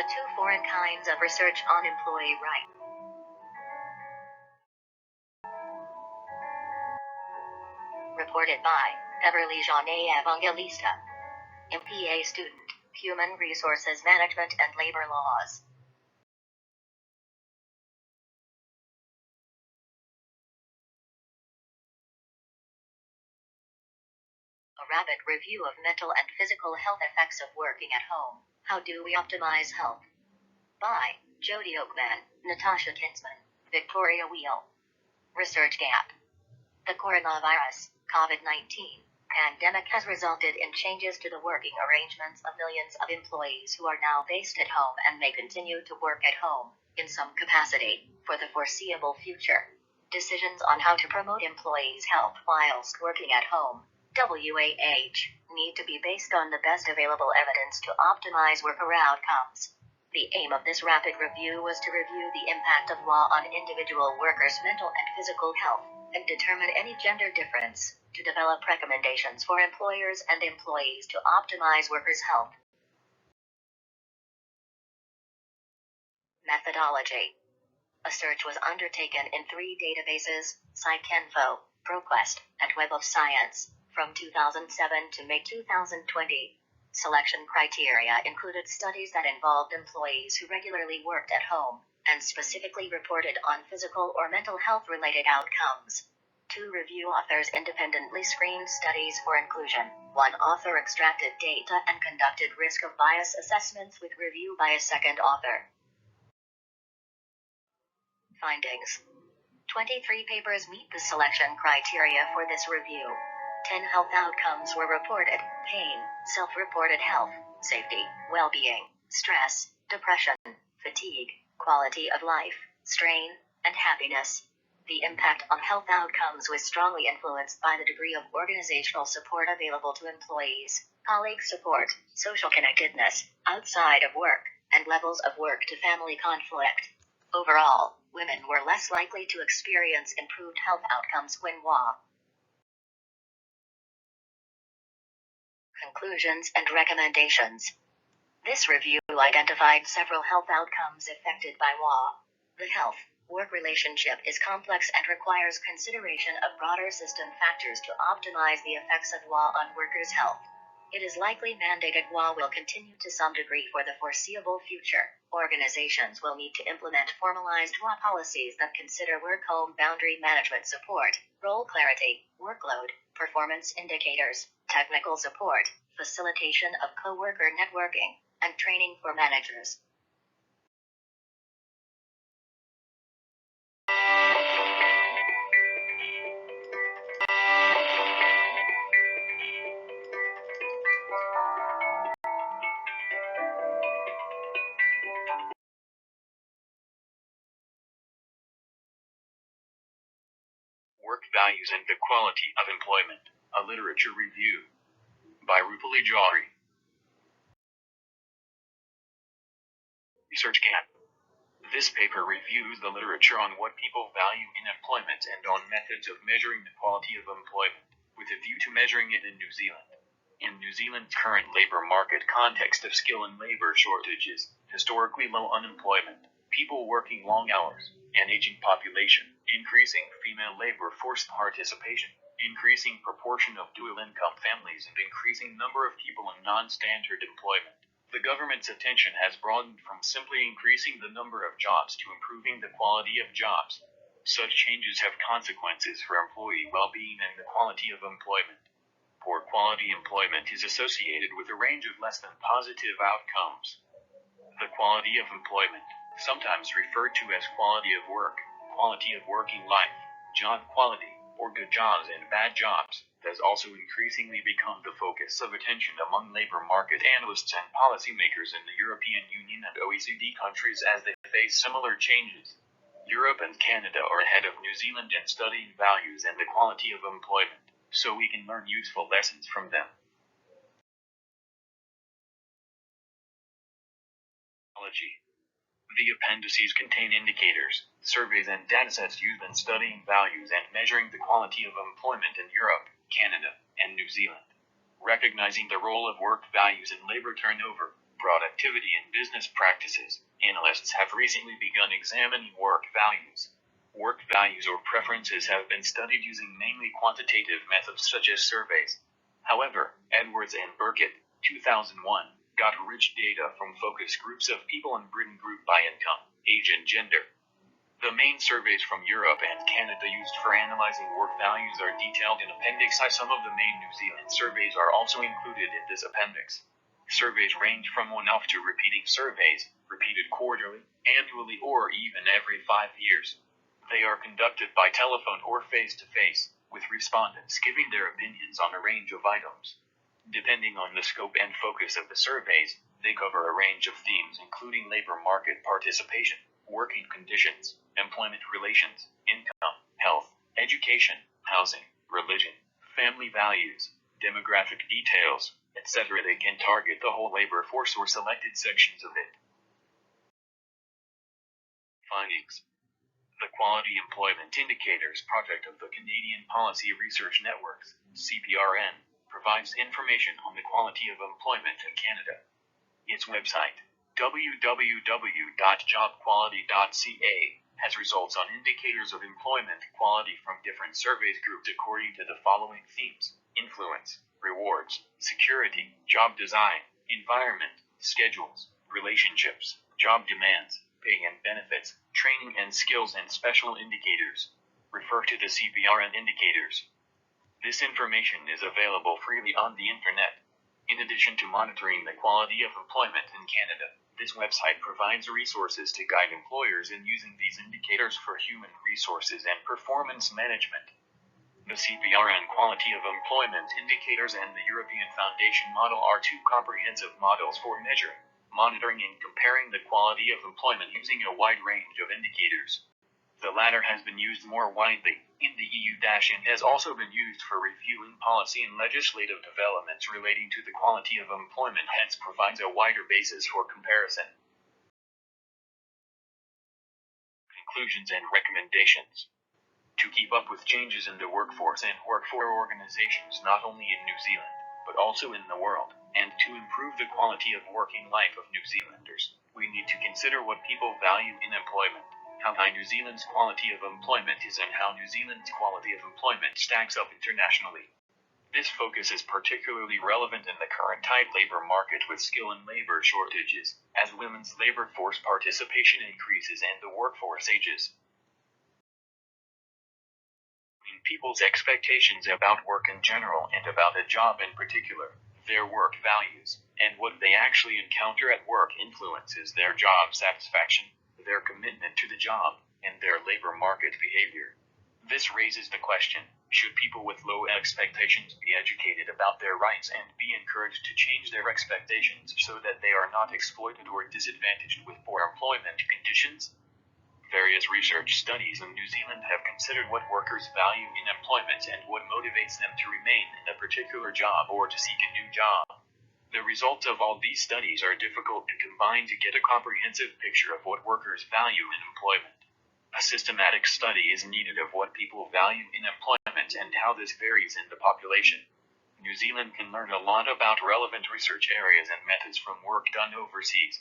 The two foreign kinds of research on employee rights. Reported by Beverly Jeanne Evangelista, MPA student, Human Resources Management and Labor Laws. A rapid review of mental and physical health effects of working at home. How do we optimize health? By Jody Oakman, Natasha Kinsman, Victoria Wheel. Research gap. The coronavirus, COVID-19, pandemic has resulted in changes to the working arrangements of millions of employees who are now based at home and may continue to work at home, in some capacity, for the foreseeable future. Decisions on how to promote employees' health whilst working at home, WAH, need to be based on the best available evidence to optimize worker outcomes. The aim of this rapid review was to review the impact of law on individual workers' mental and physical health, and determine any gender difference, to develop recommendations for employers and employees to optimize workers' health. Methodology. A search was undertaken in 3 databases, PsycInfo, ProQuest, and Web of Science, from 2007 to May 2020. Selection criteria included studies that involved employees who regularly worked at home, and specifically reported on physical or mental health-related outcomes. 2 review authors independently screened studies for inclusion. 1 author extracted data and conducted risk of bias assessments with review by a second author. Findings. 23 papers meet the selection criteria for this review. 10 health outcomes were reported: pain, self-reported health, safety, well-being, stress, depression, fatigue, quality of life, strain, and happiness. The impact on health outcomes was strongly influenced by the degree of organizational support available to employees, colleague support, social connectedness, outside of work, and levels of work-to-family conflict. Overall, women were less likely to experience improved health outcomes when WA. Conclusions and recommendations. This review identified several health outcomes affected by WA. The health-work relationship is complex and requires consideration of broader system factors to optimize the effects of WA on workers' health. It is likely mandated WA will continue to some degree for the foreseeable future. Organizations will need to implement formalized WA policies that consider work-home boundary management support, role clarity, workload, performance indicators, technical support, facilitation of coworker networking, and training for managers. Work Values and the Quality of Employment, a Literature Review. By Rupali Jauhari. Research Gap. This paper reviews the literature on what people value in employment and on methods of measuring the quality of employment, with a view to measuring it in New Zealand. In New Zealand's current labor market context of skill and labor shortages, historically low unemployment, people working long hours, an aging population, increasing female labor force participation, increasing proportion of dual-income families, and increasing number of people in non-standard employment, the government's attention has broadened from simply increasing the number of jobs to improving the quality of jobs. Such changes have consequences for employee well-being and the quality of employment. Poor quality employment is associated with a range of less than positive outcomes. The quality of employment, sometimes referred to as quality of work, quality of working life, job quality, or good jobs and bad jobs, has also increasingly become the focus of attention among labor market analysts and policymakers in the European Union and OECD countries as they face similar changes. Europe and Canada are ahead of New Zealand in studying values and the quality of employment, so we can learn useful lessons from them. The appendices contain indicators, surveys, and datasets used in studying values and measuring the quality of employment in Europe, Canada, and New Zealand. Recognizing the role of work values in labor turnover, productivity and business practices, analysts have recently begun examining work values. Work values or preferences have been studied using mainly quantitative methods such as surveys. However, Edwards and Burkett, 2001, got rich data from focus groups of people in Britain grouped by income, age and gender. The main surveys from Europe and Canada used for analyzing work values are detailed in Appendix I. Some of the main New Zealand surveys are also included in this appendix. Surveys range from one-off to repeating surveys, repeated quarterly, annually, or even every 5 years. They are conducted by telephone or face-to-face, with respondents giving their opinions on a range of items. Depending on the scope and focus of the surveys, they cover a range of themes including labor market participation, working conditions, employment relations, income, health, education, housing, religion, family values, demographic details, etc. They can target the whole labor force or selected sections of it. Findings. The Quality Employment Indicators Project of the Canadian Policy Research Networks, CPRN, provides information on the quality of employment in Canada. Its website, www.jobquality.ca, has results on indicators of employment quality from different surveys grouped according to the following themes: influence, rewards, security, job design, environment, schedules, relationships, job demands, pay and benefits, training and skills, and special indicators. Refer to the CPRN indicators. This information is available freely on the internet. In addition to monitoring the quality of employment in Canada, this website provides resources to guide employers in using these indicators for human resources and performance management. The CPRN Quality of Employment Indicators and the European Foundation Model are two comprehensive models for measuring, monitoring, and comparing the quality of employment using a wide range of indicators. The latter has been used more widely in the EU and has also been used for reviewing policy and legislative developments relating to the quality of employment, hence provides a wider basis for comparison. Conclusions and recommendations. To keep up with changes in the workforce and work for organizations not only in New Zealand, but also in the world, and to improve the quality of working life of New Zealanders, we need to consider what people value in employment, how high New Zealand's quality of employment is, and how New Zealand's quality of employment stacks up internationally. This focus is particularly relevant in the current tight labor market with skill and labor shortages, as women's labor force participation increases and the workforce ages. People's expectations about work in general and about a job in particular, their work values, and what they actually encounter at work influences their job satisfaction, their commitment to the job, and their labor market behavior. This raises the question, should people with low expectations be educated about their rights and be encouraged to change their expectations so that they are not exploited or disadvantaged with poor employment conditions? Various research studies in New Zealand have considered what workers value in employment and what motivates them to remain in a particular job or to seek a new job. The results of all these studies are difficult to combine to get a comprehensive picture of what workers value in employment. A systematic study is needed of what people value in employment and how this varies in the population. New Zealand can learn a lot about relevant research areas and methods from work done overseas.